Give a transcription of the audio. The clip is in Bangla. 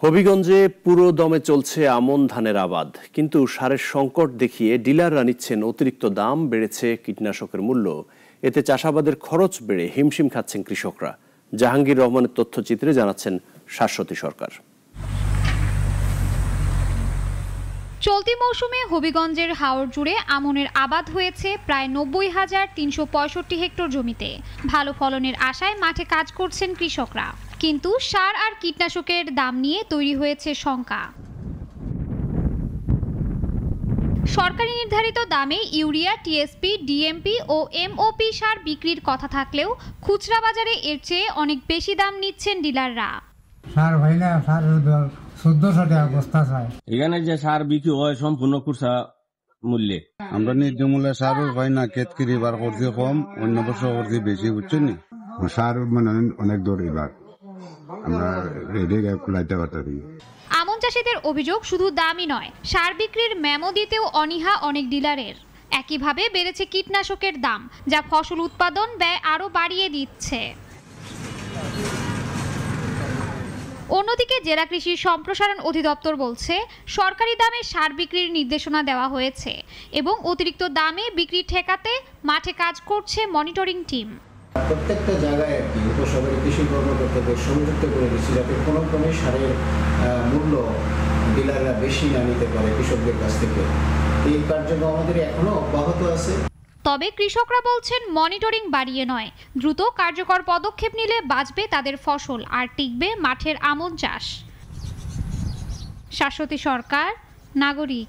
হবিগঞ্জে পুরো দমে চলছে আমন ধানের আবাদ, কিন্তু সারের সংকট দেখিয়ে ডিলাররা নিচ্ছেন অতিরিক্ত দাম, বেড়েছে কীটনাশকের মূল্য। এতে চাষাবাদের খরচ বেড়ে হিমশিম খাচ্ছেন কৃষকরা। জাহাঙ্গীর রহমানের তথ্যচিত্রে জানাচ্ছেন শাশ্বতী সরকার। চলতি মৌসুমে হবিগঞ্জের হাওর জুড়ে আমনের আবাদ হয়েছে প্রায় ৯০,৩৬৫ হেক্টর জমিতে। ভালো ফলনের আশায় মাঠে কাজ করছেন কৃষকরা, কিন্তু সার আর কীটনাশকের দাম নিয়ে তৈরি হয়েছে শঙ্কা। সরকারি নির্ধারিত দামে ইউরিয়া, টিএসপি, ডিএমপি ও এমওপি সার বিক্রির কথা থাকলেও খুচরা বাজারে এর চেয়ে অনেক বেশি দাম নিচ্ছেন ডিলাররা। সার ভাই না, সার ১৪০০ টাকা বস্তা চাই। এখানে যে সার বিক্রি হয় সম্পূর্ণ খুচরা মূল্যে। আমরা ন্যায্য মূল্যে সারও পাই না, ক্ষেতকিরি এবার করছি কম, অন্য বছর করছি বেশি, বুঝছেন নি? সার মানে অনেক দূর, এবার আমরা রেডি কুলাইতে পারতাম। আমন চাষিদের অভিযোগ শুধু দামই নয়, সার বিক্রির মেমো দিতেও অনীহা অনেক ডিলারের। একইভাবে বেড়েছে কীটনাশকের দাম, যা ফসল উৎপাদন ব্যয় আরও বাড়িয়ে দিচ্ছে। অন্যদিকে জেলা কৃষি সম্প্রসারণ অধিদপ্তর বলছে, সরকারি দামে সার বিক্রির নির্দেশনা দেওয়া হয়েছে এবং অতিরিক্ত দামে বিক্রি ঠেকাতে মাঠে কাজ করছে মনিটরিং টিম। প্রত্যেকটা জায়গায় উপশহরে কৃষি কর্মকর্তাদের সংযুক্ত করে দিচ্ছি, যাতে কোনো ক্রমে সারের মূল্য ডিলাররা বেশি না নিতে পারে কৃষকদের কাছ থেকে। এই কার্যক্রম আমাদের এখনো অব্যাহত আছে। তবে কৃষকরা বলছেন, মনিটরিং বাড়িয়ে নয়, দ্রুত কার্যকর পদক্ষেপ নিলে বাঁচবে তাদের ফসল আর টিকবে মাঠের আমন চাষ। শাশ্বতী সরকার, নাগরিক।